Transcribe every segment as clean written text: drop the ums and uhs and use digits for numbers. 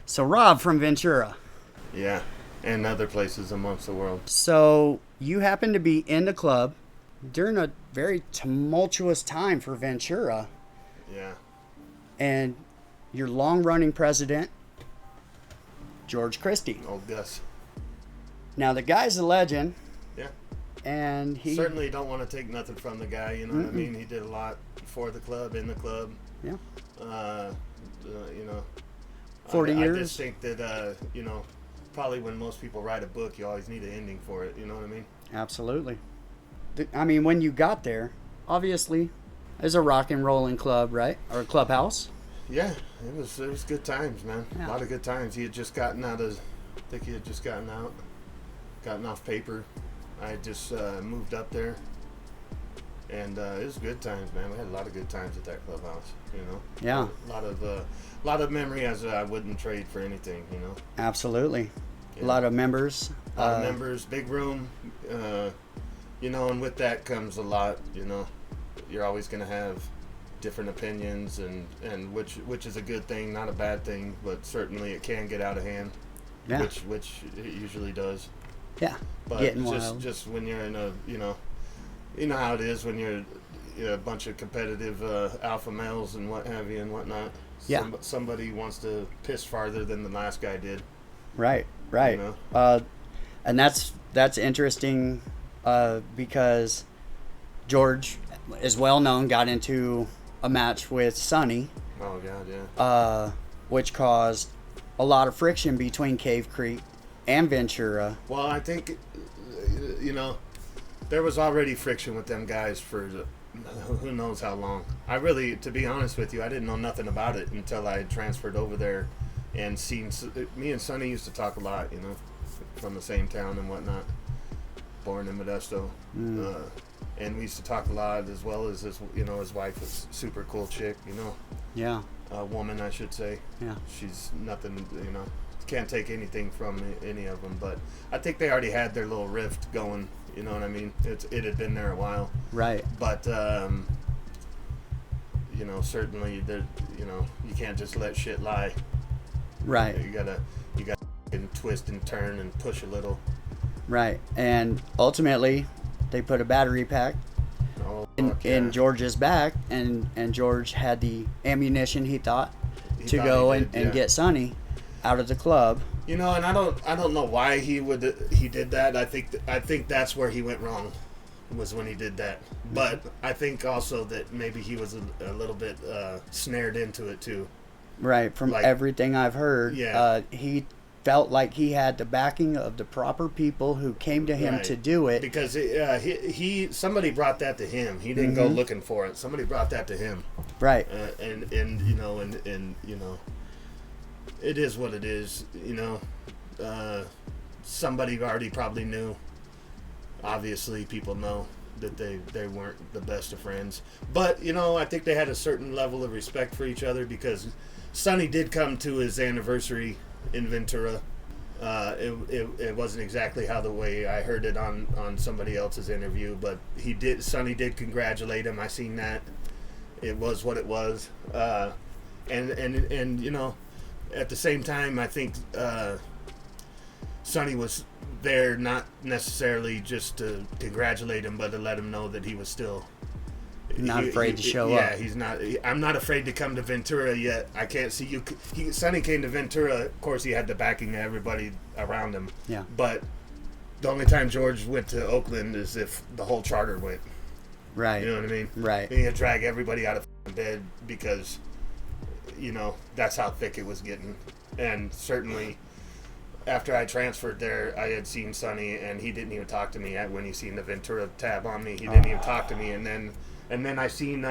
So Rob from Ventura. Yeah, and other places amongst the world. So you happen to be in the club during a very tumultuous time for Ventura, Yeah. and your long-running president, George Christie. Old Gus. Now the guy's a legend, Yeah. and he Certainly don't want to take nothing from the guy, you know what I mean? He did a lot for the club, in the club. Yeah. You know. 40 I years. just think that, you know, probably when most people write a book, you always need an ending for it, you know what I mean? Absolutely. I mean, when you got there, obviously, there's a rock and rolling club, right? Or a clubhouse. Yeah, it was good times, man. Yeah. A lot of good times. He had just gotten out of, I think he had just gotten off paper. I had just moved up there, and it was good times, man. We had a lot of good times at that clubhouse, you know. Yeah. A lot of memories I wouldn't trade for anything, you know. Absolutely. Yeah. A lot of members. A lot of members, big room, you know, and with that comes a lot, you know. You're always going to have different opinions, and which is a good thing, not a bad thing, but certainly it can get out of hand. Yeah. Which it usually does. Yeah. But Getting wild. just when you're in a, you know how it is when you're a bunch of competitive alpha males and what have you and whatnot. Yeah. Somebody wants to piss farther than the last guy did. Right. You know? And that's interesting because George is well known, got into a match with Sonny, Oh God, yeah. which caused a lot of friction between Cave Creek and Ventura. Well, I think, you know, there was already friction with them guys for who knows how long. I really, to be honest with you, I didn't know nothing about it until I transferred over there and seen. Me and Sonny used to talk a lot, you know, from the same town and whatnot. Born in Modesto. And we used to talk a lot, as well as his wife was a super cool chick, you know. Yeah. A woman, I should say. Yeah. She's nothing, you know. Can't take anything from any of them, but I think they already had their little rift going. You know what I mean? It had been there a while. Right. But you know, certainly you know, you can't just let shit lie. Right. You gotta twist and turn and push a little. Right. And ultimately, they put a battery pack in George's back, and George had the ammunition he thought to go and get Sonny out of the club. You know, and I don't know why he did that. I think that's where he went wrong, was when he did that. But I think also that maybe he was a little bit snared into it too. Right. From everything I've heard, he felt like he had the backing of the proper people who came to him to do it. Because somebody brought that to him. He didn't go looking for it. Somebody brought that to him. Right. And you know, and you know, it is what it is. You know, somebody already probably knew. Obviously, people know that they weren't the best of friends. But you know, I think they had a certain level of respect for each other, because Sonny did come to his anniversary in Ventura. It wasn't exactly how the way I heard it on somebody else's interview, but Sonny did congratulate him. I seen that. It was what it was. And you know, at the same time, I think Sonny was there not necessarily just to congratulate him, but to let him know that he was still not afraid to show up. Yeah, he's not. I'm not afraid to come to Ventura yet. I can't see you. Sonny came to Ventura. Of course, he had the backing of everybody around him. Yeah. But the only time George went to Oakland is if the whole charter went. Right. You know what I mean? Right. And he had to drag everybody out of bed because, you know, that's how thick it was getting. And certainly, after I transferred there, I had seen Sonny, and he didn't even talk to me. When he seen the Ventura tab on me, he didn't even talk to me. And then I seen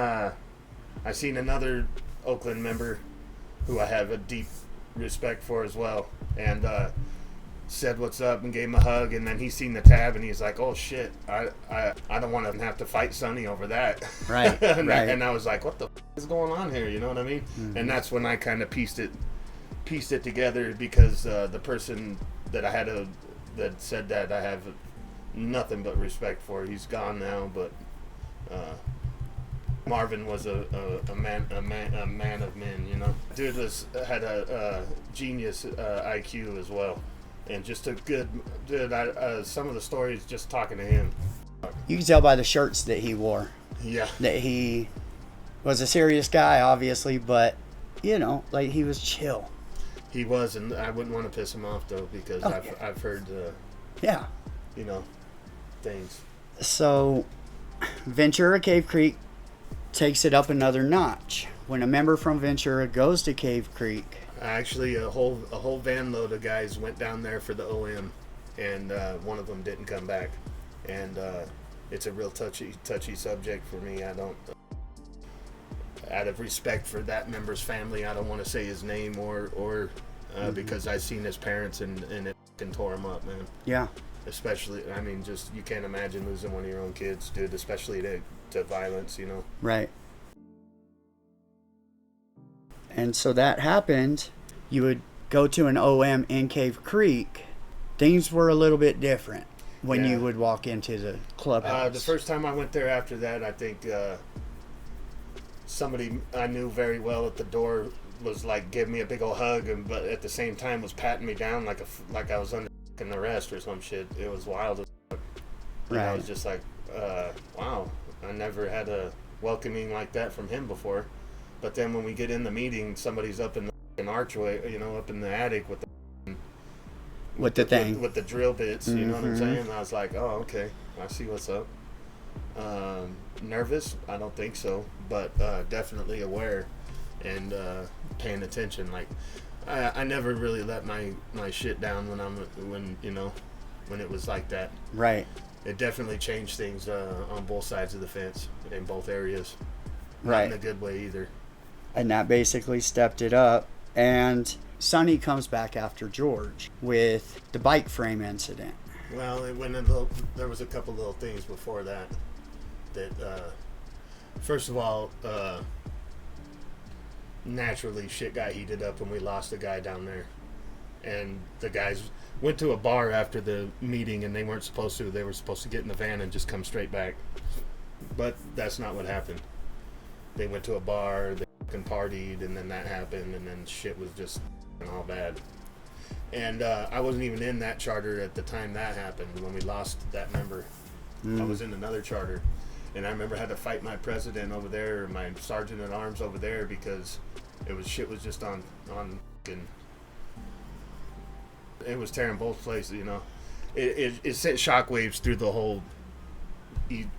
another Oakland member who I have a deep respect for as well, and said what's up and gave him a hug. And then he seen the tab and he's like, oh shit, I don't want to have to fight Sonny over that. Right. and, right. and I was like, what the is going on here? You know what I mean? Mm-hmm. And that's when I kind of pieced it together, because the person that I had that said that, I have nothing but respect for. He's gone now, but Marvin was a man of men, you know. Dude had a genius IQ as well, and just a good dude. Some of the stories just talking to him. You can tell by the shirts that he wore. Yeah. That he was a serious guy, obviously, but you know, like he was chill. He was, and I wouldn't want to piss him off though, because I've heard yeah, you know, things. So Ventura Cave Creek takes it up another notch when a member from Ventura goes to Cave Creek. Actually, a whole van load of guys went down there for the OM, and one of them didn't come back, and it's a real touchy subject for me. I don't, out of respect for that member's family, I don't want to say his name or because I seen his parents and it can tore him up, man. Yeah. Especially, I mean, just you can't imagine losing one of your own kids, dude. Especially to violence, you know. Right. And so that happened. You would go to an OM in Cave Creek. Things were a little bit different when you would walk into the clubhouse. The first time I went there after that, I think somebody I knew very well at the door was like giving me a big old hug, but at the same time was patting me down like I was under arrest or some shit. It was wild as fuck. Right. I was just like, wow, I never had a welcoming like that from him before. But then when we get in the meeting, somebody's up in the archway, you know, up in the attic with the thing. with the drill bits, you know what I'm saying? And I was like, oh, okay, I see what's up. Nervous? I don't think so, but definitely aware and paying attention. Like, I never really let my shit down when it was like that. Right. It definitely changed things on both sides of the fence in both areas. Right. Not in a good way either. And that basically stepped it up. And Sonny comes back after George with the bike frame incident. Well, there was a couple little things before that. First of all, naturally shit got heated up when we lost a guy down there, and the guys went to a bar after the meeting, and they weren't supposed to. They were supposed to get in the van and just come straight back, but that's not what happened. They went to a bar, they fucking partied, and then that happened, and then shit was just all bad. And I wasn't even in that charter at the time that happened, when we lost that member. I was in another charter. And I remember I had to fight my president over there, or my sergeant at arms over there, because shit was just on it was tearing both places, you know. It sent shockwaves through the whole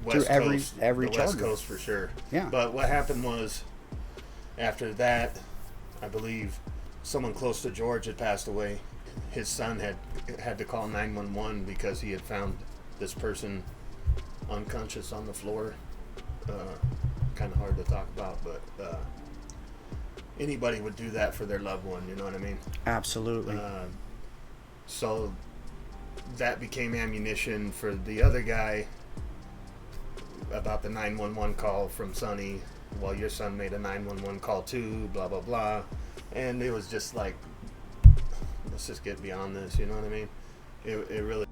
West Coast. Every the West Coast for sure. Yeah. But what happened was, after that, I believe someone close to George had passed away. His son had to call 911 because he had found this person unconscious on the floor. Kind of hard to talk about, but anybody would do that for their loved one, you know what I mean? Absolutely. So that became ammunition for the other guy about the 911 call from Sonny. Well, your son made a 911 call too, blah blah blah, and it was just like, let's just get beyond this, you know what I mean? It really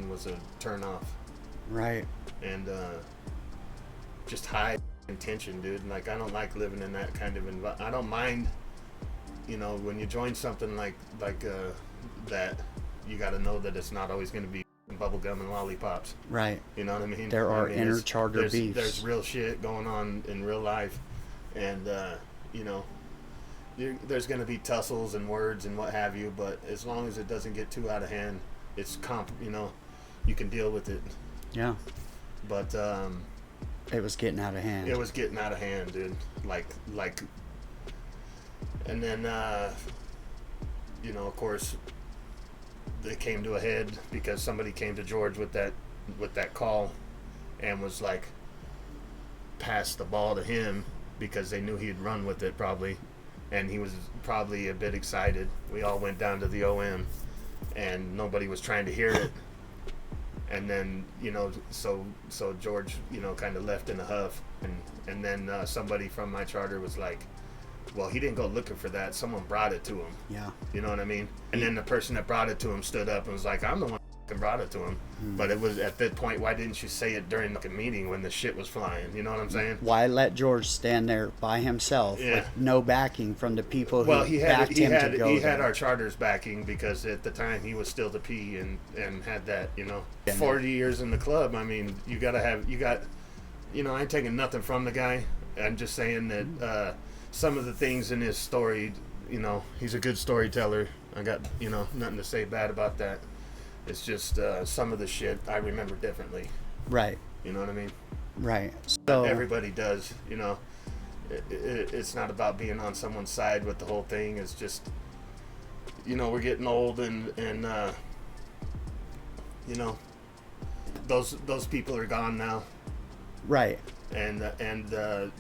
was a turn off. Right. And just high tension, dude. Like, I don't like living in that kind of environment. I don't mind, you know, when you join something like that, you got to know that it's not always going to be bubble gum and lollipops. Right. You know what I mean? There are inner charter beefs. There's real shit going on in real life, and you know, there's going to be tussles and words and what have you. But as long as it doesn't get too out of hand, it's you know, you can deal with it. Yeah. But it was getting out of hand. It was getting out of hand, dude. Like, and then you know, of course, it came to a head because somebody came to George with that call, and was like, passed the ball to him because they knew he'd run with it probably, and he was probably a bit excited. We all went down to the OM, and nobody was trying to hear it. And then, you know, so George, you know, kind of left in a huff, and then somebody from my charter was like, well, he didn't go looking for that. Someone brought it to him. Yeah. You know what I mean? And then the person that brought it to him stood up and was like, I'm the one brought it to him. But it was at that point, why didn't you say it during the meeting when the shit was flying? You know what I'm saying? Why let George stand there by himself with no backing from the people who backed him to go He there? had our charter's backing because at the time he was still the P and had that, 40 years in the club. I mean, you got, I ain't taking nothing from the guy. I'm just saying that some of the things in his story, he's a good storyteller. I got, nothing to say bad about that. It's just some of the shit I remember differently. Right. You know what I mean? Right. So everybody does, it's not about being on someone's side with the whole thing. It's just, we're getting old and those people are gone now. Right. And the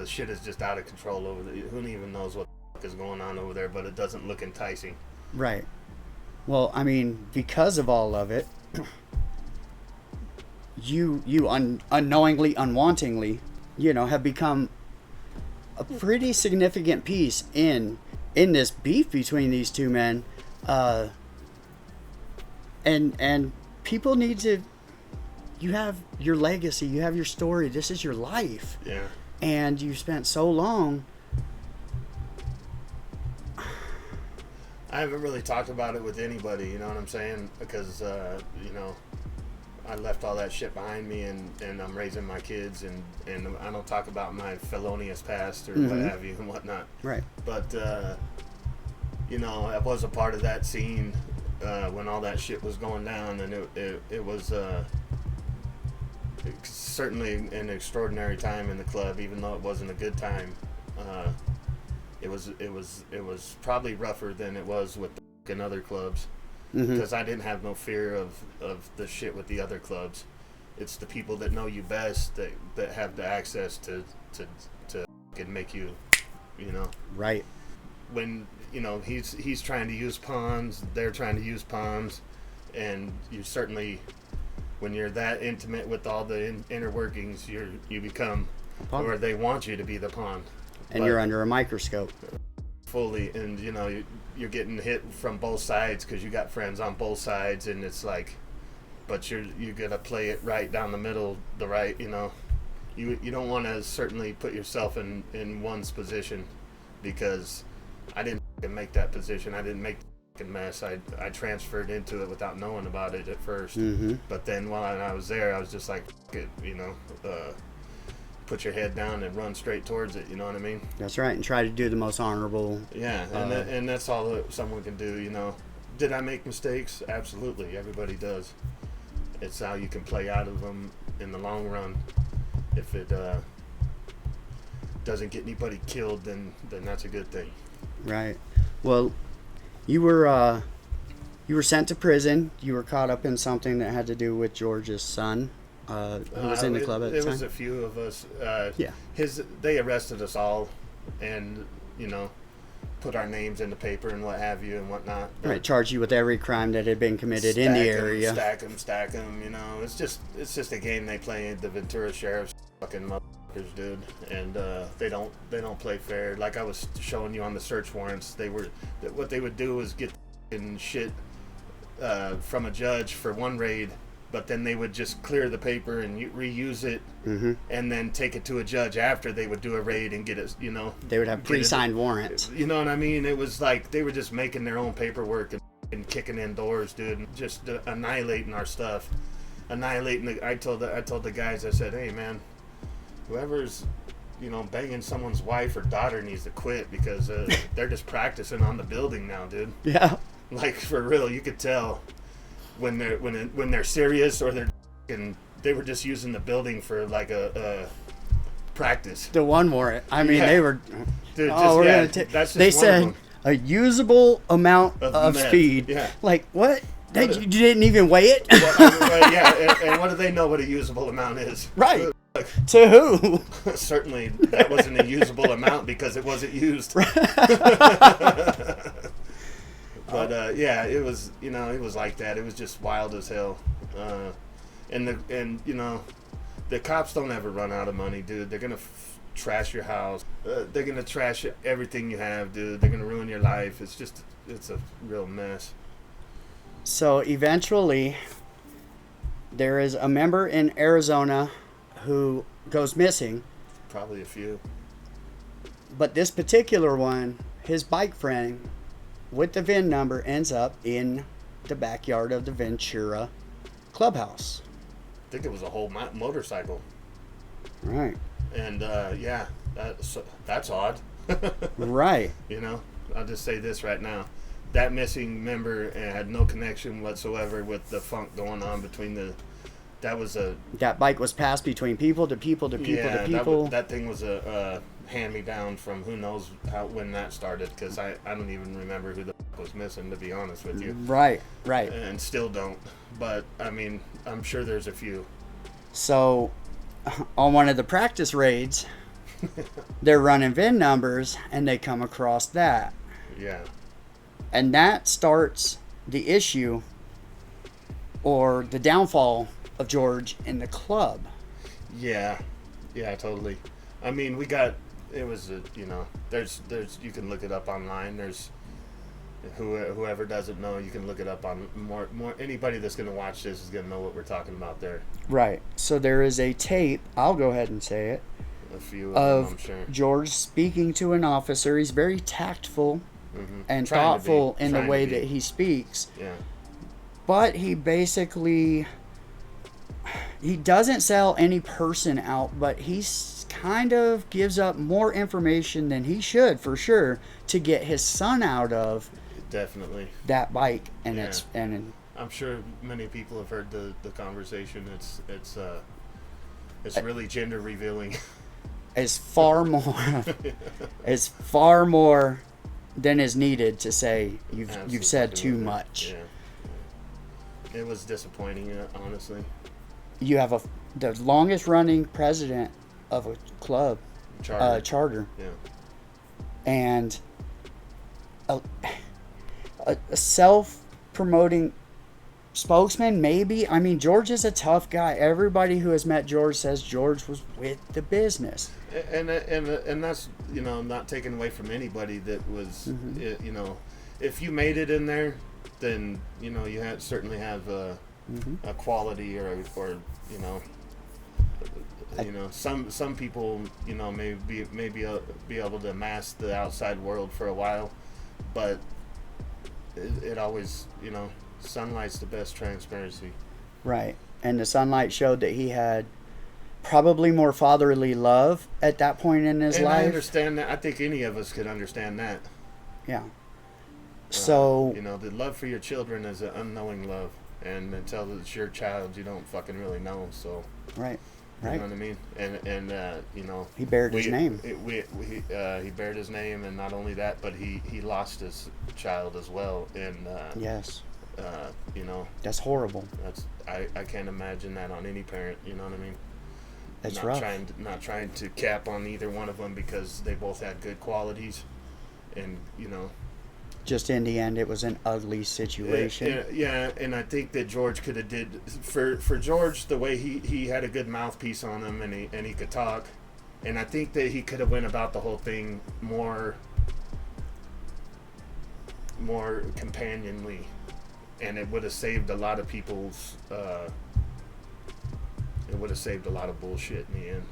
shit is just out of control over there. Who even knows what the fuck is going on over there, but it doesn't look enticing. Right. Well, I mean, because of all of it, you unknowingly, unwantingly, have become a pretty significant piece in this beef between these two men, and people need to. You have your legacy, you have your story. This is your life. Yeah. And you spent so long. I haven't really talked about it with anybody, you know what I'm saying? Because, I left all that shit behind me and I'm raising my kids and I don't talk about my felonious past or what have you and whatnot. Right. But, I was a part of that scene when all that shit was going down, and it was certainly an extraordinary time in the club, even though it wasn't a good time. It was probably rougher than it was with the other clubs, because I didn't have no fear of the shit with the other clubs. It's the people that know you best that have the access to can make you, Right. When he's trying to use pawns, they're trying to use pawns, and you certainly, when you're that intimate with all the inner workings, you become, or they want you to be the pawn. And you're under a microscope. Fully, and you're getting hit from both sides because you got friends on both sides, and it's like, but you gotta play it right down the middle, the right, you don't want to certainly put yourself in one's position, because I didn't make that position. I didn't make the mess. I transferred into it without knowing about it at first. But then while I was there, I was just like, it, put your head down and run straight towards it. You know what I mean? That's right, and try to do the most honorable. Yeah, and that's all that someone can do. Did I make mistakes? Absolutely, everybody does. It's how you can play out of them in the long run. If it doesn't get anybody killed, then that's a good thing. Right. Well, you were sent to prison. You were caught up in something that had to do with George's son, who was in the club at the time. It was a few of us. Yeah. They arrested us all, and put our names in the paper and what have you and whatnot. Right. Charge you with every crime that had been committed in the area. Stack them. It's just a game they play. The Ventura Sheriff, fucking motherfuckers, dude, and they don't play fair. Like I was showing you on the search warrants, what they would do is get shit from a judge for one raid, but then they would just clear the paper and reuse it, and then take it to a judge after they would do a raid and get it. They would have pre-signed warrants. You know what I mean? It was like they were just making their own paperwork and kicking in doors, dude, and just annihilating our stuff. I told the guys, I said, hey man, whoever's banging someone's wife or daughter needs to quit, because they're just practicing on the building now, dude. Yeah. Like for real, you could tell when they're serious, or they were just using the building for like a practice. The one warrant. I mean, they were. Dude, they said a usable amount of speed. Yeah. Like what? You didn't even weigh it? And what do they know what a usable amount is? Right. To who? Certainly, that wasn't a usable amount because it wasn't used. But it was it was like that. It was just wild as hell. And the cops don't ever run out of money, dude. They're gonna trash your house. They're gonna trash everything you have, dude. They're gonna ruin your life. It's a real mess. So eventually, there is a member in Arizona who goes missing. Probably a few. But this particular one, his bike friend with the VIN number ends up in the backyard of the Ventura clubhouse. I think it was a whole motorcycle. Right. And yeah, that's odd. Right. You know, I'll just say this right now. That missing member had no connection whatsoever with the funk going on between the... That bike was passed between people to people to people to people. That thing was a hand-me-down from who knows when that started, because I don't even remember who the fuck was missing, to be honest with you. Right. And still don't. But, I mean, I'm sure there's a few. So, on one of the practice raids, they're running VIN numbers, and they come across that. Yeah. And that starts the issue or the downfall of George in the club. Yeah, totally. I mean, there's you can look it up online. There's whoever doesn't know, you can look it up on more. Anybody that's going to watch this is going to know what we're talking about there. Right. So there is a tape, I'll go ahead and say it, a few of them, I'm sure. George speaking to an officer. He's very tactful and thoughtful in the way that he speaks. Yeah. But he basically, he doesn't sell any person out, but he kind of gives up more information than he should, for sure, to get his son out of definitely that bike. And yeah. I'm sure many people have heard the conversation. It's really gender revealing. It's far more. It's far more than is needed to say you've said too much. Yeah. It was disappointing, honestly. You have the longest running president of a club charter. Yeah. And a self-promoting spokesman, maybe. I mean, George is a tough guy. Everybody who has met George says George was with the business. And that's, not taken away from anybody that was, if you made it in there, then, you certainly have a quality or some people, may be able to mask the outside world for a while, but it always, sunlight's the best transparency. Right. And the sunlight showed that he had probably more fatherly love at that point in his life. I understand that. I think any of us could understand that. Yeah. So... the love for your children is an unknowing love. And until it's your child, you don't fucking really know. So... Right. You know what I mean? And he bared his name. He bared his name, and not only that, but he lost his child as well. And yes. That's horrible. I can't imagine that on any parent. You know what I mean? That's rough. Not trying to cap on either one of them because they both had good qualities, and just in the end, it was an ugly situation. Yeah, and I think that George could have did for George, the way he had a good mouthpiece on him, and he could talk, and I think that he could have went about the whole thing more companionly, and it would have saved a lot of people's. It would have saved a lot of bullshit in the end,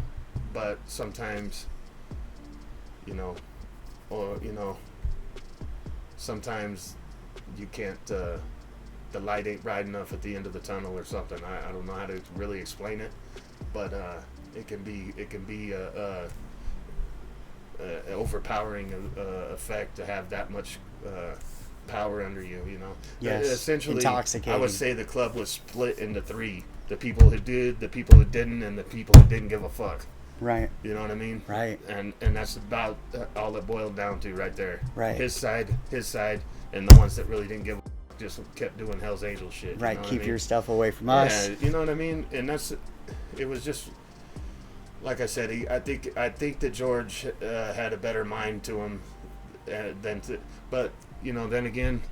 but sometimes, sometimes you can't, the light ain't bright enough at the end of the tunnel or something. I don't know how to really explain it, but it can be a overpowering effect to have that much power under you. Yes. Essentially, intoxicating. I would say the club was split into three: the people who did, the people who didn't, and the people who didn't give a fuck. Right. You know what I mean? Right. And that's about all it boiled down to right there. Right. His side, and the ones that really didn't give a fuck just kept doing Hell's Angel shit. Right. You know Keep your stuff away from us. Yeah, you know what I mean? And it was just, like I said, I think that George had a better mind to him but then again,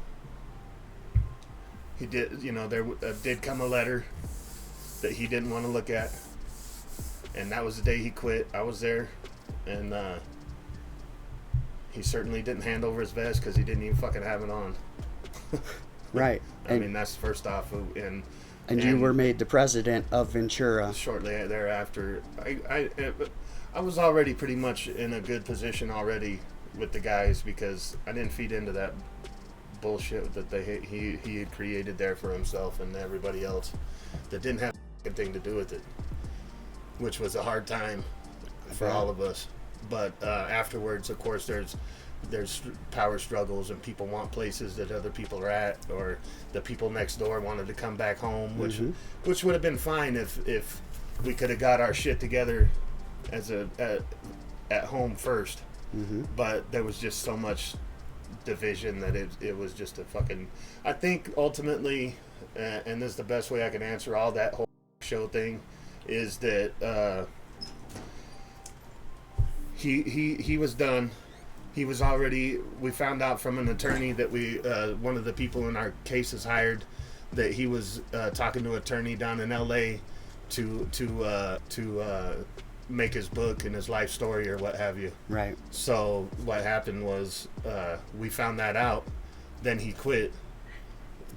he did, there did come a letter that he didn't want to look at. And that was the day he quit. I was there, and he certainly didn't hand over his vest because he didn't even fucking have it on. Right. I mean, that's first off, and you were made the president of Ventura. Shortly thereafter, I was already pretty much in a good position already with the guys because I didn't feed into that bullshit that he had created there for himself and everybody else that didn't have anything to do with it, which was a hard time for all of us. But afterwards, of course, there's power struggles and people want places that other people are at, or the people next door wanted to come back home, which would have been fine if we could have got our shit together as at home first. But there was just so much division that it was just a fucking. I think ultimately, and this is the best way I can answer all that whole show thing, is that he was done. He was already. We found out from an attorney that one of the people in our cases hired, that he was talking to an attorney down in L.A. to make his book and his life story or what have you. Right. So what happened was we found that out. Then he quit.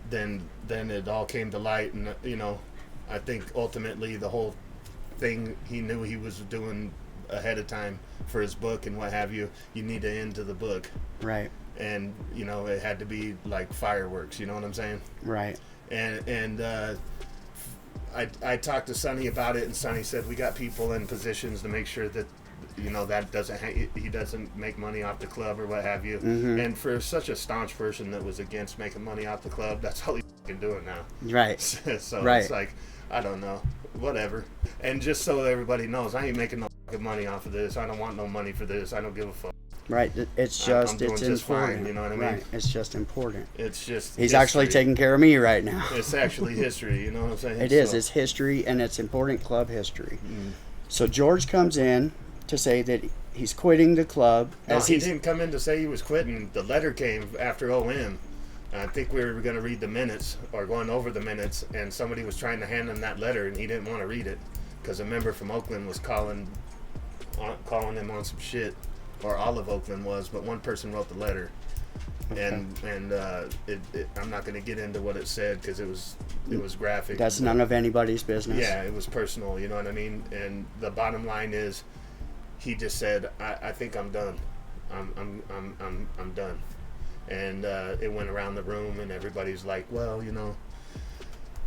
Then it all came to light, and I think ultimately the whole thing he knew he was doing ahead of time for his book and what have you. You need to end to the book. Right. And it had to be like fireworks. You know what I'm saying? Right. And I talked to Sonny about it, and Sonny said we got people in positions to make sure that that he doesn't make money off the club or what have you. And for such a staunch person that was against making money off the club, that's all he's doing now. Right. So it's like, I don't know, whatever. And just so everybody knows, I ain't making no fucking money off of this. I don't want no money for this. I don't give a fuck. Right. It's just I'm doing it's just important. fine, you know what I mean? Right. It's just important. It's just he's history. actually taking care of me right now. It's actually history. You know what I'm saying? It is. It's history, and it's important club history. So George comes in to say that he's quitting the club. No, he didn't come in to say he was quitting. The letter came after OM. I think we were going to read the minutes, or going over the minutes, and somebody was trying to hand him that letter, and he didn't want to read it because a member from Oakland was calling him on some shit, or all of Oakland was, but one person wrote the letter. Okay. And I'm not going to get into what it said because it was graphic. That's none of anybody's business. Yeah, it was personal. You know what I mean? And the bottom line is, he just said, "I think I'm done. I'm done." And it went around the room, and everybody's like, "Well,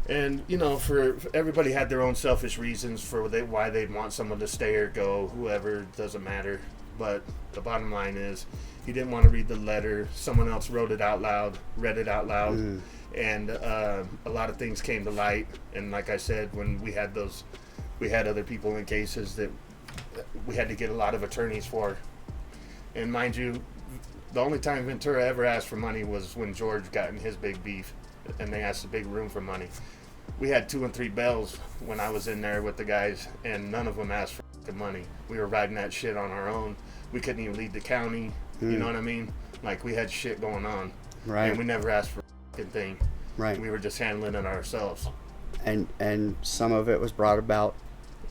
And for everybody had their own selfish reasons for why they'd want someone to stay or go. Whoever, doesn't matter. But the bottom line is, he didn't want to read the letter. Someone else read it out loud, and a lot of things came to light. And like I said, when we had other people in cases that we had to get a lot of attorneys for. And mind you, the only time Ventura ever asked for money was when George got in his big beef, and they asked the big room for money. We had 2 and 3 bells when I was in there with the guys, and none of them asked for money. We were riding that shit on our own. We couldn't even leave the county. You know what I mean? Like, we had shit going on. Right. And we never asked for a thing. Right. We were just handling it ourselves. And some of it was brought about.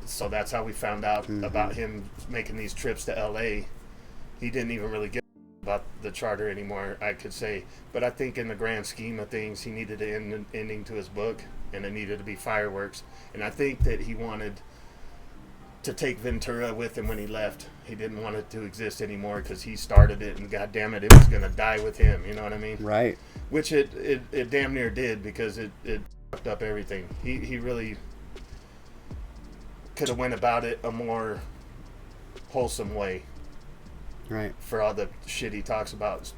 So that's how we found out about him making these trips to L.A. He didn't even really give about the charter anymore, I could say. But I think in the grand scheme of things, he needed an ending to his book, and it needed to be fireworks. And I think that he wanted to take Ventura with him when he left. He didn't want it to exist anymore because he started it, and God damn it, it was going to die with him. You know what I mean? Right. Which it damn near did, because it fucked up everything. He really could have went about it a more wholesome way. Right. For all the shit he talks about,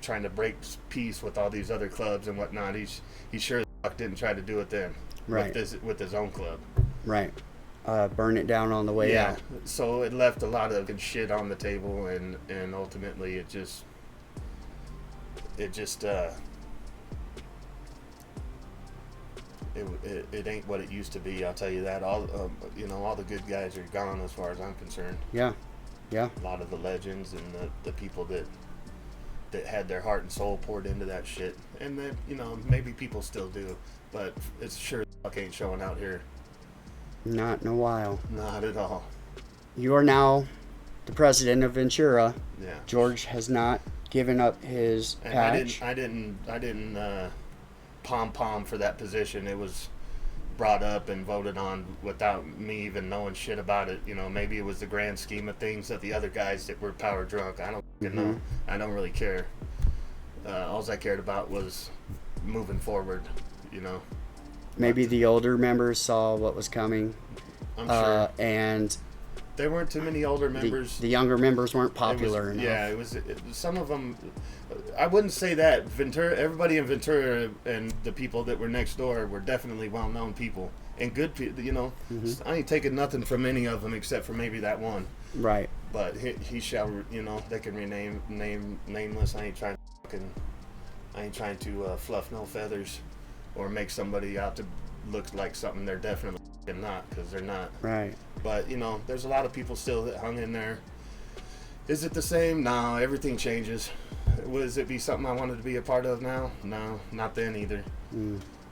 trying to break peace with all these other clubs and whatnot. He sure didn't try to do it then. Right. With his own club. Right. Burn it down on the way out. So it left a lot of good shit on the table, and ultimately it ain't what it used to be. I'll tell you that. All the good guys are gone as far as I'm concerned. Yeah. Yeah. A lot of the legends and the people that had their heart and soul poured into that shit, and that maybe people still do, but it's sure the fuck ain't showing out here. Not in a while. Not at all. You are now the president of Ventura. Yeah. George has not given up his patch. I didn't pom-pom for that position. It was brought up and voted on without me even knowing shit about it. You know, maybe it was the grand scheme of things of the other guys that were power drunk. I don't know. I don't really care. All I cared about was moving forward, you know. Maybe the older members saw what was coming. I'm sure. And there weren't too many older members. The younger members weren't popular enough. Yeah, it was some of them. I wouldn't say that. Ventura, everybody in Ventura and the people that were next door were definitely well-known people and good people. You know, I ain't taking nothing from any of them except for maybe that one. Right. But he shall. You know, they can rename nameless. I ain't trying to fluff no feathers or make somebody out to look like something they're definitely not, because they're not. Right. But, you know, there's a lot of people still that hung in there. Is it the same? No, everything changes. Would it be something I wanted to be a part of now? No, not then either.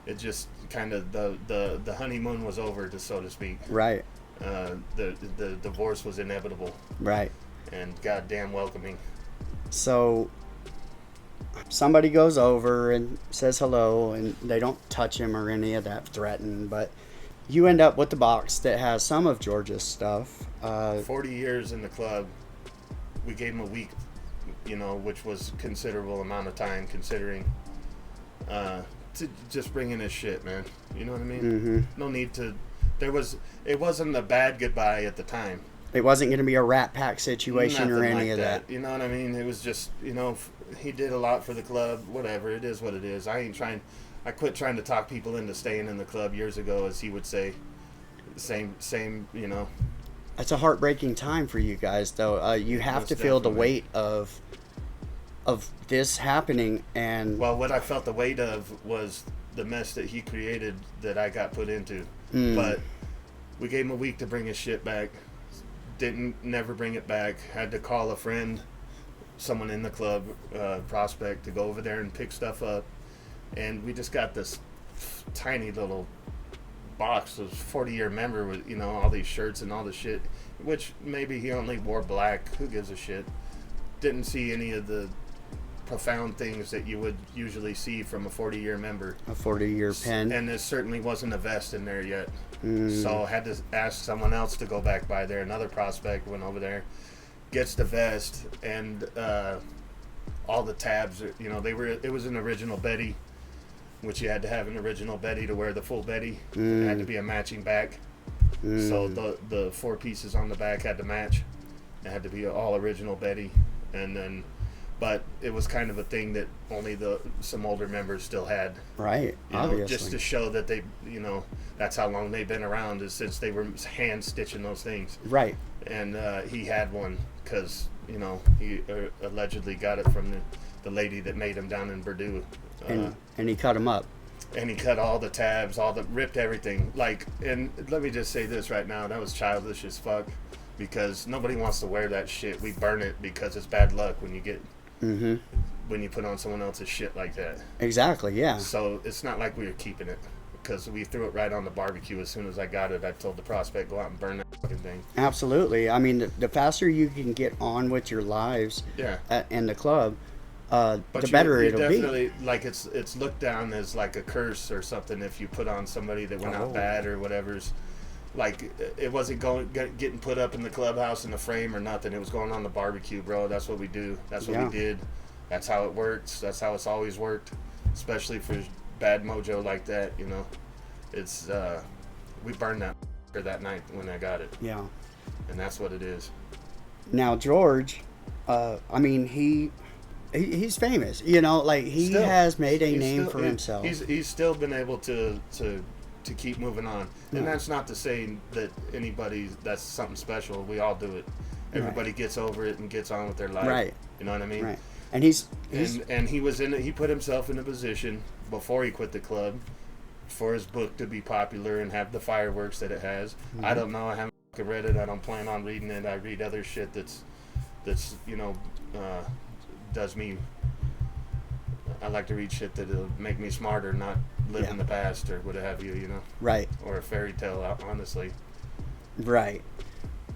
It just kind of, the honeymoon was over, so to speak. Right. The divorce was inevitable. Right. And goddamn welcoming. So somebody goes over and says hello, and they don't touch him or any of that threaten, but you end up with the box that has some of George's stuff. 40 years in the club. We gave him a week, you know, which was considerable amount of time considering to just bring in his shit, man. You know what I mean? No need to. It wasn't a bad goodbye at the time. It wasn't going to be a Rat Pack situation or any of that. You know what I mean? It was just, you know, he did a lot for the club. Whatever, it is what it is. I quit trying to talk people into staying in the club years ago, as he would say. Same, you know. It's a heartbreaking time for you guys, though. You have to feel the weight of this happening, and well, what I felt the weight of was the mess that he created that I got put into. But we gave him a week to bring his shit back. Never bring it back. Had to call a friend, someone in the club, prospect, to go over there and pick stuff up. And we just got this tiny little box of 40-year member with, you know, all these shirts and all the shit, which maybe he only wore black. Who gives a shit? Didn't see any of the profound things that you would usually see from a 40-year member. A 40-year pen. And there certainly wasn't a vest in there yet. So I had to ask someone else to go back by there. Another prospect went over there, gets the vest, and all the tabs, you know, it was an original Betty, which you had to have an original Betty to wear the full Betty. It had to be a matching back. So the four pieces on the back had to match. It had to be all original Betty. And then, but it was kind of a thing that only some older members still had. Right, obviously. Just to show that they, you know, that's how long they've been around, is since they were hand stitching those things. Right. And he had one because, you know, he allegedly got it from the lady that made him down in Purdue. And he cut them up. And he cut all the tabs, ripped everything. And let me just say this right now, that was childish as fuck, because nobody wants to wear that shit. We burn it because it's bad luck when you get, when you put on someone else's shit like that. Exactly, yeah. So it's not like we were keeping it, because we threw it right on the barbecue. As soon as I got it, I told the prospect, go out and burn that fucking thing. Absolutely. I mean, the faster you can get on with your lives in the club, the better it'll be. Definitely, like, it's looked down as like a curse or something if you put on somebody that went out bad or whatever's. Like, it wasn't getting put up in the clubhouse in the frame or nothing. It was going on the barbecue, bro. That's what we do. That's what we did. That's how it works. That's how it's always worked, especially for bad mojo like that, you know. It's we burned that night when I got it. Yeah. And that's what it is. Now George, I mean, he's famous, you know, like he has made a name for himself. He's still been able to keep moving on. And that's not to say that that's something special. We all do it. Everybody gets over it and gets on with their life. Right. You know what I mean? Right. And he's he put himself in a position before he quit the club for his book to be popular and have the fireworks that it has. I don't know. I haven't read it. I don't plan on reading it. I read other shit that's you know, does me. I like to read shit that'll make me smarter, not live in the past or what have you, you know? Right. Or a fairy tale, honestly. Right.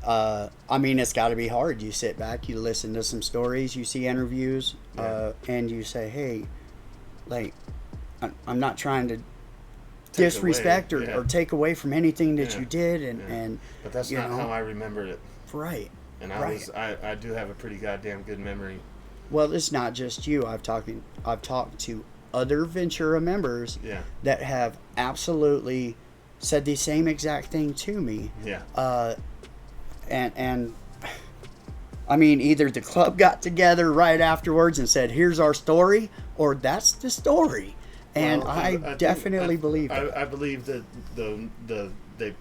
I mean, it's got to be hard. You sit back, you listen to some stories, you see interviews, and you say, hey, like, I'm not trying to disrespect or take away from anything that you did, and but that's not how I remembered it. Right. And I do have a pretty goddamn good memory. Well, it's not just you. I've talked to other Ventura members that have absolutely said the same exact thing to me. Yeah. And I mean, either the club got together right afterwards and said, "Here's our story," or that's the story. And I definitely believe it. I believe that they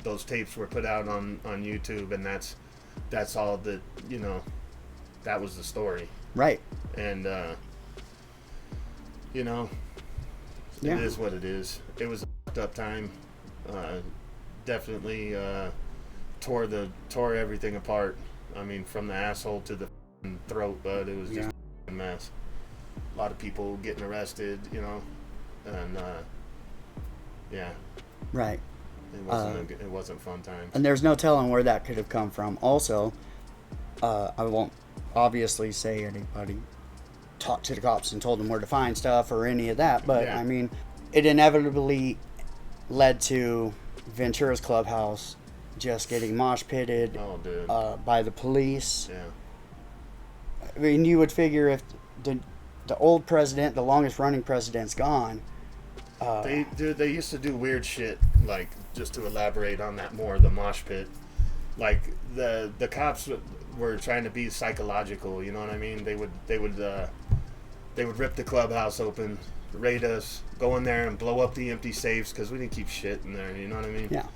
those tapes were put out on YouTube, and that's all that that was the story. Right. And it is what it is. It was a fucked up time. Definitely tore everything apart. I mean, from the asshole to the throat, but it was just a mess. A lot of people getting arrested, and right. It wasn't fun times. And there's no telling where that could have come from. Also, I won't obviously say anybody talked to the cops and told them where to find stuff or any of that, but I mean, it inevitably led to Ventura's clubhouse just getting mosh pitted by the police. Yeah. I mean, you would figure if the old president, the longest running president's gone. They used to do weird shit, like, just to elaborate on that more, the mosh pit. Like, the cops were trying to be psychological, you know what I mean? They would rip the clubhouse open, raid us, go in there and blow up the empty safes, because we didn't keep shit in there, you know what I mean? Yeah.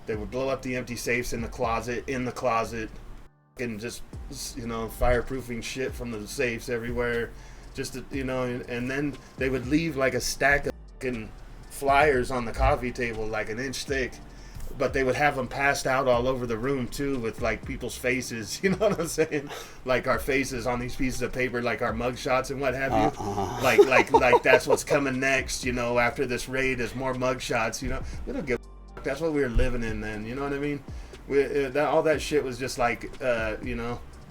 They would blow up the empty safes in the closet, and just, fireproofing shit from the safes everywhere. Just, and then they would leave like a stack of fucking flyers on the coffee table, like an inch thick. But they would have them passed out all over the room too, with like people's faces. You know what I'm saying? Like our faces on these pieces of paper, like our mug shots and what have you. Like that's what's coming next. After this raid is more mug shots. We don't give a fuck. That's what we were living in then. You know what I mean? All that shit was just like,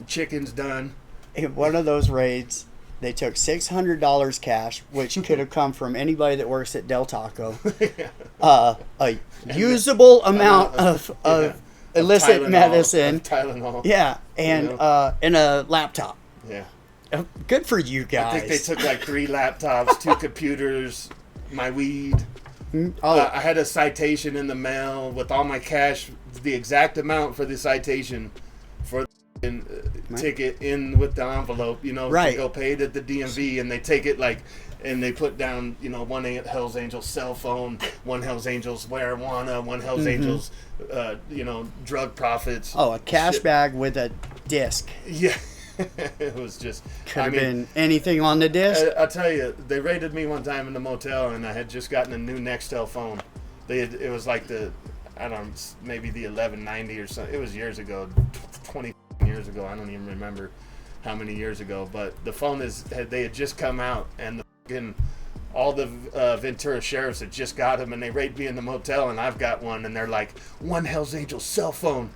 chicken's done. In one of those raids, they took $600 cash, which could have come from anybody that works at Del Taco. A usable amount of illicit Tylenol, medicine. Tylenol. Yeah, and a laptop. Yeah. Good for you guys. I think they took like 3 laptops, 2 computers, my weed. I had a citation in the mail with all my cash, the exact amount for the citation for the ticket in with the envelope, to go pay it at the DMV, and they take it and they put down, one Hell's Angels cell phone, one Hell's Angels marijuana, one Hell's Angels, drug profits. Oh, a cash bag with a disc. Yeah. It was just... Could have been anything on the disc. I'll tell you, they raided me one time in the motel, and I had just gotten a new Nextel phone. It was like maybe the 1190 or something. It was years ago, 20 years ago. I don't even remember how many years ago. But the phone they had just come out, and all the Ventura Sheriffs had just got them, and they raided me in the motel, and I've got one, and they're like, one Hell's Angels cell phone.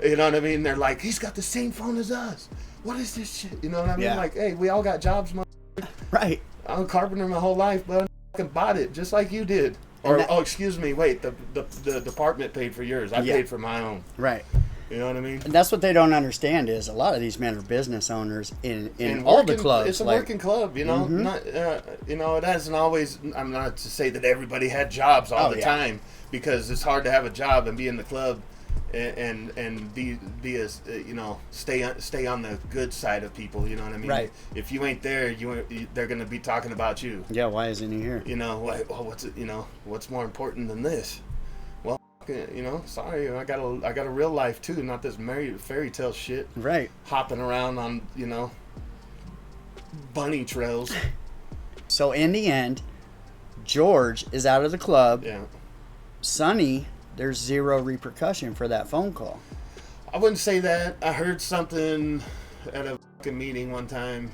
You know what I mean? They're like, he's got the same phone as us. What is this shit? You know what I mean? Yeah. Like, hey, we all got jobs, right? I'm a carpenter my whole life, but I fucking bought it just like you did. Excuse me, wait, the department paid for yours. I paid for my own. Right. You know what I mean? And that's what they don't understand is a lot of these men are business owners in all the clubs. It's a working club, Not, it hasn't always. I'm not to say that everybody had jobs all the time, because it's hard to have a job and be in the club and be as stay on the good side of people. You know what I mean? Right. If you ain't there, they're going to be talking about you. Yeah. Why isn't he here? What's more important than this? Sorry, I got a real life too, not this fairy tale shit. Right. Hopping around on, bunny trails. So in the end, George is out of the club. Yeah. Sonny, there's zero repercussion for that phone call. I wouldn't say that. I heard something at a fucking meeting one time.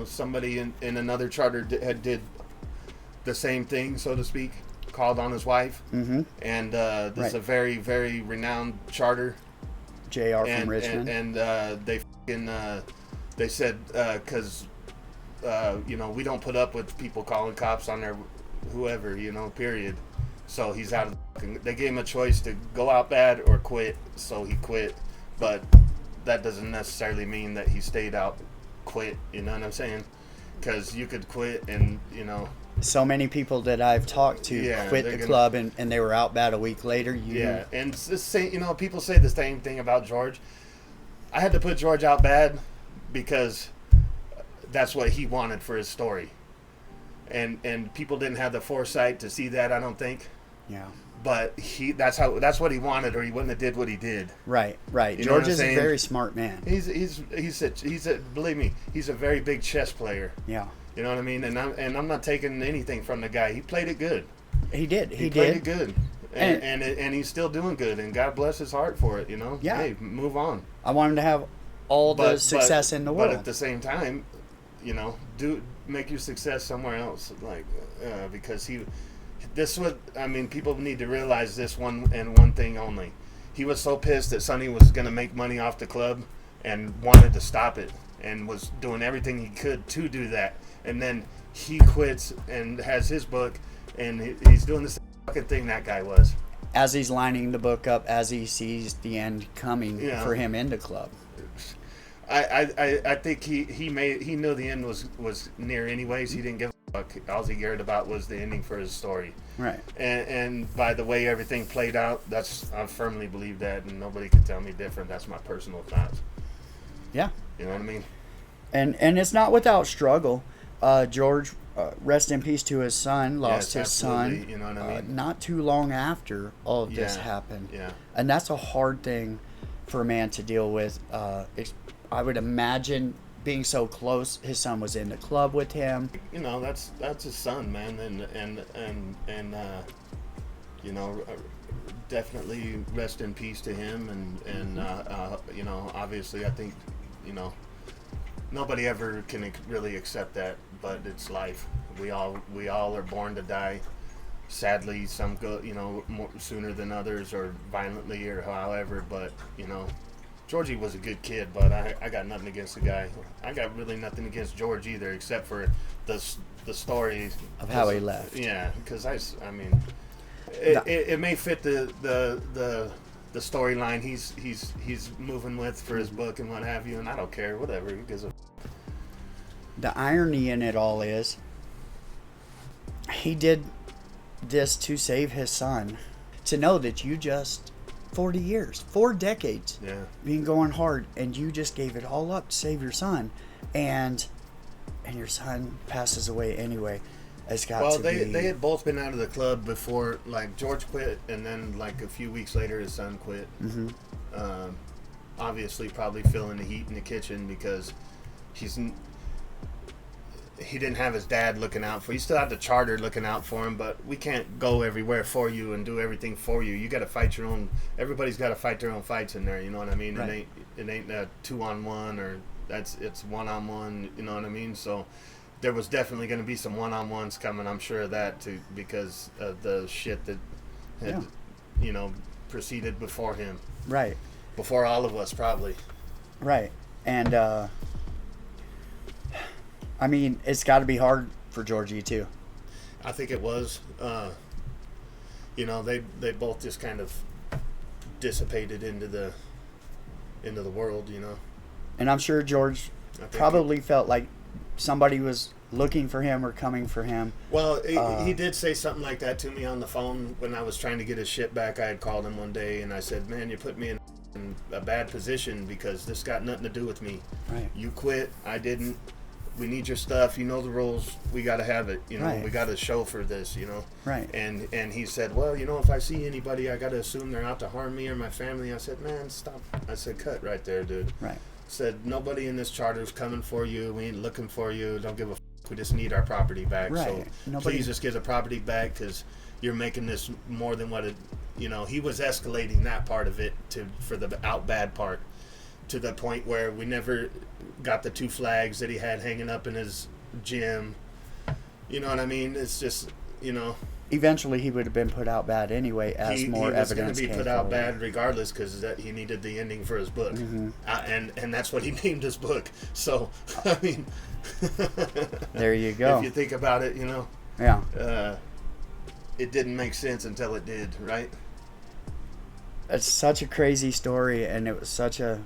Somebody in another charter did the same thing, so to speak. Called on his wife, and this is a very, very renowned charter. JR from Richmond, and they said because we don't put up with people calling cops on their whoever, period. So he's out of. They gave him a choice to go out bad or quit, so he quit. But that doesn't necessarily mean that he stayed out, quit. You know what I'm saying? Because you could quit and So many people that I've talked to quit the club and they were out bad a week later. And it's the same, people say the same thing about George. I had to put George out bad because that's what he wanted for his story. And people didn't have the foresight to see that, I don't think. Yeah. But that's what he wanted, or he wouldn't have did what he did. Right. George is a very smart man. Believe me, he's a very big chess player. Yeah. You know what I mean? And I'm not taking anything from the guy. He played it good. He did. He played it good. And he's still doing good, and God bless his heart for it, Yeah. Hey, move on. I want him to have all the success in the world. But at the same time, make your success somewhere else, because people need to realize this one thing only. He was so pissed that Sonny was going to make money off the club and wanted to stop it and was doing everything he could to do that. And then he quits and has his book, and he's doing the same fucking thing that guy was. As he's lining the book up, as he sees the end coming for him in the club. I think he knew the end was near anyways. He didn't give a fuck. All he cared about was the ending for his story. Right. And by the way everything played out, I firmly believe that, and nobody could tell me different. That's my personal thoughts. Yeah. You know what I mean? And it's not without struggle. George, rest in peace to his son, lost his son. You know what I mean? Not too long after all of this happened. Yeah. And that's a hard thing for a man to deal with. I would imagine being so close. His son was in the club with him. That's his son, man, and definitely rest in peace to him. And obviously, I think nobody ever can really accept that, but it's life. We all are born to die. Sadly, some go more sooner than others, or violently, or however. But Georgie was a good kid, but I got nothing against the guy. I got really nothing against George either, except for the story of how he left. Yeah, because it may fit the storyline he's moving with for his book and what have you, and I don't care, whatever. He gives a. The irony in it all is, he did this to save his son. To know that you just 40 years, 4 decades, being going hard, and you just gave it all up to save your son, and your son passes away anyway. It's got to be. They had both been out of the club before, like George quit, and then like a few weeks later his son quit. Mm-hmm. Obviously, probably feeling the heat in the kitchen because he didn't have his dad looking out for. He still had the charter looking out for him, but we can't go everywhere for you and do everything for you. You got to fight your own. Everybody's got to fight their own fights in there. You know what I mean? Right. It ain't a 2-on-1 or it's 1-on-1. You know what I mean? So there was definitely going to be some 1-on-1s coming. I'm sure of that too, because of the shit that had proceeded before him. Right. Before all of us, probably. Right. And it's got to be hard for Georgie too. I think it was. They both just kind of dissipated into the world, And I'm sure George probably felt like somebody was looking for him or coming for him. Well, he did say something like that to me on the phone when I was trying to get his shit back. I had called him one day and I said, "Man, you put me in a bad position because this got nothing to do with me. Right. You quit. I didn't. We need your stuff. You know the rules. We got to have it. Right. We got to show for this. Right. And he said, well, if I see anybody, I got to assume they're out to harm me or my family. I said, man, stop. I said, cut right there, dude. Right. Said, nobody in this charter is coming for you. We ain't looking for you. Don't give a fuck. We just need our property back. Right. So please just give the property back because you're making this more than what it. He was escalating that part of it for the out bad part. To the point where we never got the 2 flags that he had hanging up in his gym. You know what I mean? It's just, eventually he would have been put out bad anyway as more evidence came He was going to be put out bad regardless because he needed the ending for his book. Mm-hmm. And that's what he named his book. So, I mean... there you go. If you think about it, you know... Yeah. It didn't make sense until it did, right? It's such a crazy story, and it was such a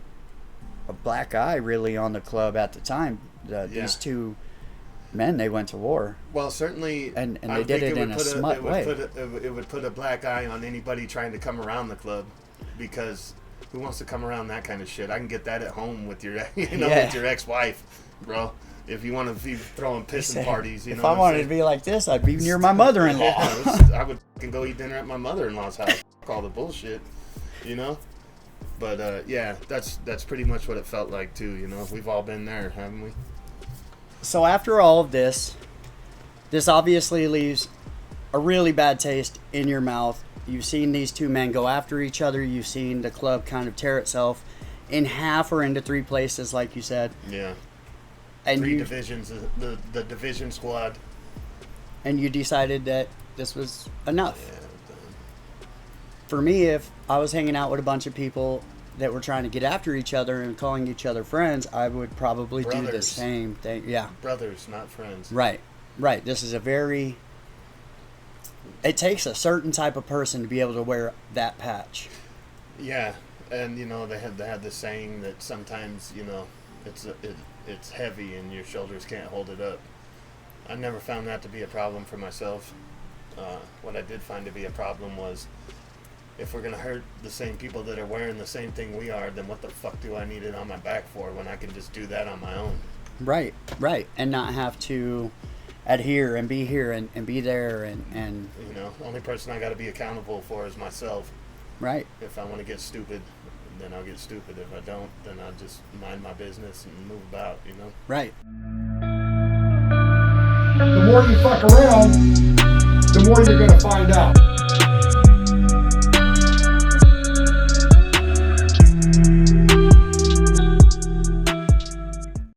black eye, really, on the club at the time. These two men, they went to war. Well, certainly... And they did it in a smart way. It would put a black eye on anybody trying to come around the club, because who wants to come around that kind of shit? I can get that at home with your, with your ex-wife, bro. If you want to be throwing pissing parties, if I wanted to be like this, I'd be near my mother-in-law. I would go eat dinner at my mother-in-law's house. All the bullshit, But that's pretty much what it felt like too. We've all been there, haven't we? So after all of this obviously leaves a really bad taste in your mouth. You've seen these two men go after each other. You've seen the club kind of tear itself in half or into three places, like you said. Yeah. And three divisions, the division squad. And you decided that this was enough. Yeah. For me, if I was hanging out with a bunch of people that were trying to get after each other and calling each other friends, I would probably do the same thing. Yeah. Brothers, not friends. Right. This is it takes a certain type of person to be able to wear that patch. Yeah. And, they had this saying that sometimes, it's heavy and your shoulders can't hold it up. I never found that to be a problem for myself. What I did find to be a problem was, if we're going to hurt the same people that are wearing the same thing we are, then what the fuck do I need it on my back for when I can just do that on my own? Right. And not have to adhere and be here and be there and only person I got to be accountable for is myself. Right. If I want to get stupid, then I'll get stupid. If I don't, then I'll just mind my business and move about, Right. The more you fuck around, the more you're going to find out.